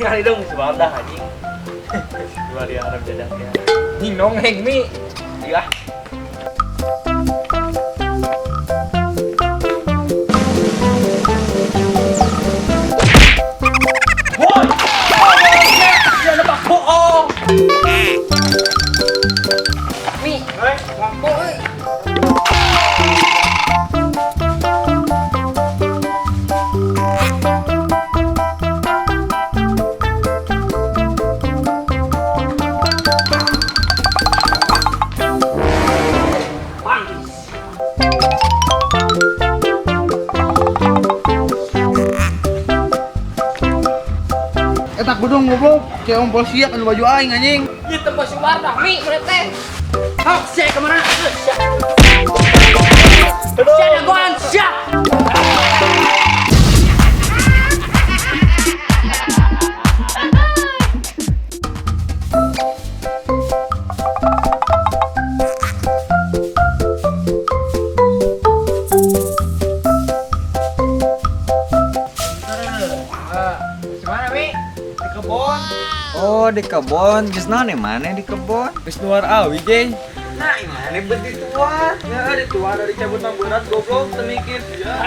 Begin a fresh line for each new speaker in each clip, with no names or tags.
Ngali dong sebadah anjing. Dua dia harap jajan dia. Nying nongeng mi. Iya. Woi. Dia nebak bohong. Mi, lampu euy.
Tak gudung goblok, cewek om polisi kan baju aing anjing.
Ieu teh bos wardah mi urang teh. Hok, saya kemana? Sia. Sia dagoan, sia. Gimana mi? Di kebon.
Oh di kebon, geus naon mana di kebon?
Geus nuar awi ge.
Nah, mana beti tuan?
Ya, di tuar dari cabutan berat goblok teu mikir. Ya.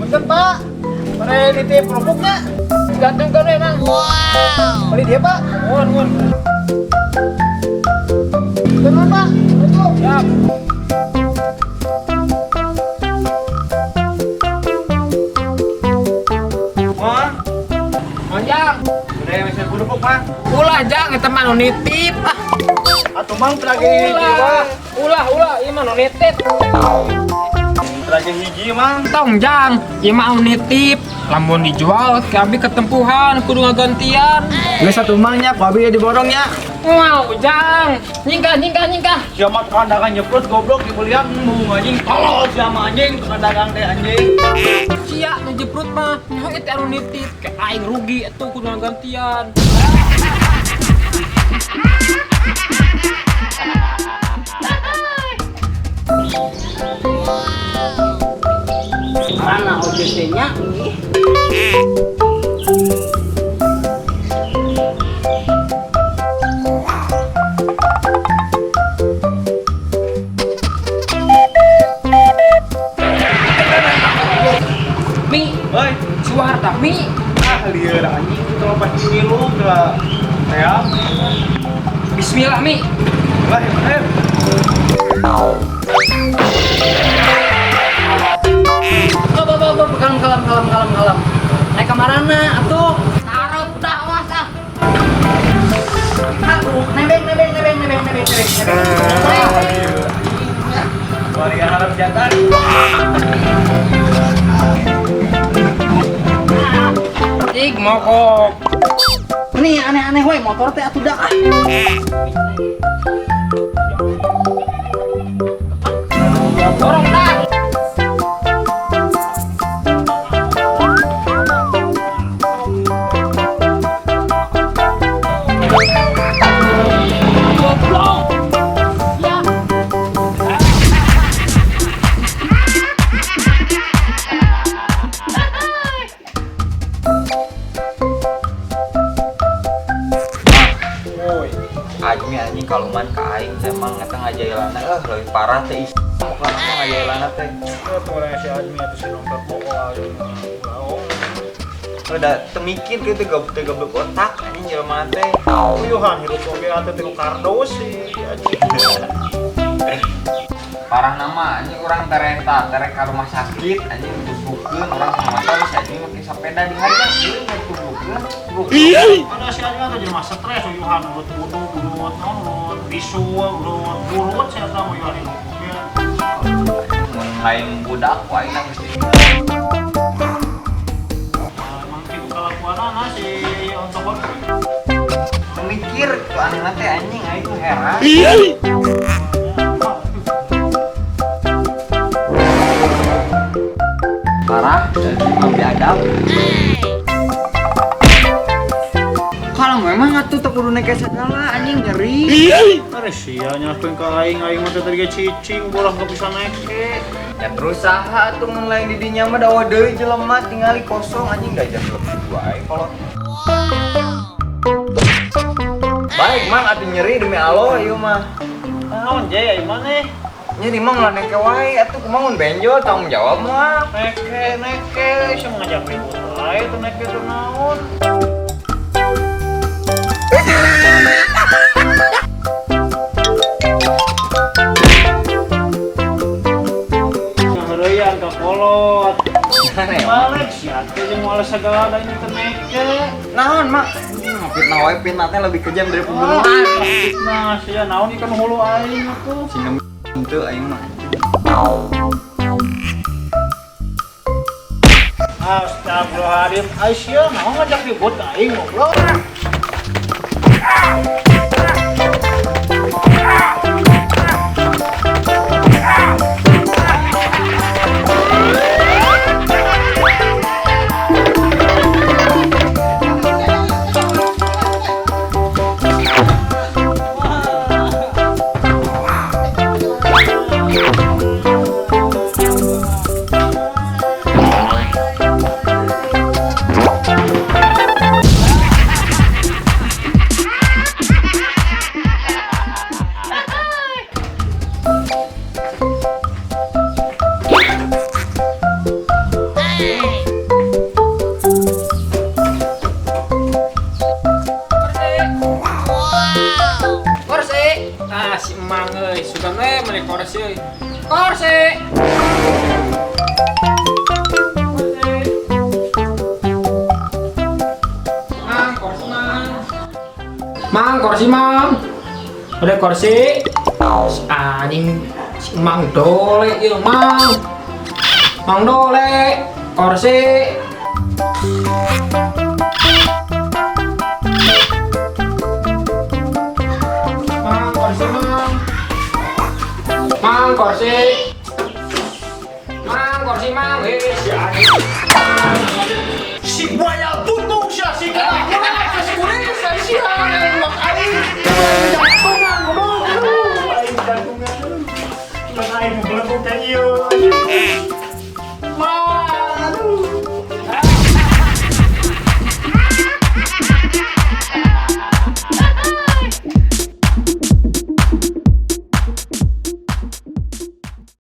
Bener pak, mana nitip kerupuknya? Gantung kan emang. Wow. Beli dia pak.
Nuhun.
Bener pak, betul.
Siap. Mon. Monjang. Udah mesin kerupuk, Mang. Ulah jang eta mah nu nitip.
Atuh mang lagi jiwa.
Ulah, ieu mah nu nitip.
Lagi hiji mang.
Tong jang, ieu mah nu nitip. Lamun dijual ke abi ketempuhan kudu ngagantian.
Geus satu mangnya, ku abi diborongnya.
Wow, jang. Nyingkah.
Siamat kandangan nyeprot goblok dibelian bunga anjing. Tolol siapa anjing kandangan teh anjing.
Sia nu jeprut mah, nyaho eta anu nitip. Ke aing rugi atuh kudu ngagantian.
Mana OJT-nya nih?
Mi,
Hoi,
suarda mi.
lieur anjing itu apa ngilu ke teang.
Bismillah mi.
Lah, ayo.
Kalem. Naik ke mana atuh? Taruh udah awas ah. Nebeng.
Bari harap jantan.
Ig mogok.
Nih aneh-aneh we motor teh atuh dah.
Dorong dah.
Ajmi anjing kaluman ka aing teh emang eta ngajailana leuwih parah teh isi. Bukan ngajailana teh.
Mulai si Admi atau si dompet
Udah temikir gitu goblok otak anjing jelema teh.
Uyuhan hirup oge atuh tilu kardus sih anjing.
Parah nama anjing urang terek ka rumah sakit anjing tusbukeun urang sama motor si anjing make sepeda di harga seueung tusbukeun.
Ada si Admi atuh jelema stres uyuhan urut naon bisu urut saya tahu uyuhan hirup oge.
Mun lain budak wae nang mesti.
Emang kitu kalakuanana si ontokon.
Mikir ku anna teh anjing aing heran. parah dan mah biadab. Kalau memang atuh tak kudu naik segala anjing nyeri.
Are sia nyalakeun ka aing mah teh tadi cicing bolah gak bisa neke.
Ya terus saha atuh mun lain di dinya mah dawa deui jelema tingali kosong anjing da jam 12 ae kolot. Baik mang atuh nyeri demi Allah ieu mah.
Naon jay aing maneh?
Nyeri mah nganeke wae atuh kumaha mun benjol tanggung jawab mah.
Neke sia ngajak ribut wae teh neke teh naon? Ngeureuyang ka kolot. Balik sia teh jeung moal segala da ini teh neke.
Naon mak? Fitnah wae fitnah teh lebih kejam dari pembunuhan.
Nah, sia naon ikan hulu aing atuh.
Sinem henteu aing mah.
Astagfirullahaladzim, Aisyah mau ngajak ribut ka aing goblok.
Ah si emang euy, sugan we meuli korsi euy. Korsi. Mang, korsi mang. Mang, korsi mang. Ada korsi. Anjing si emang dole ieu mang. Mang dole, korsi. Mang, korsi.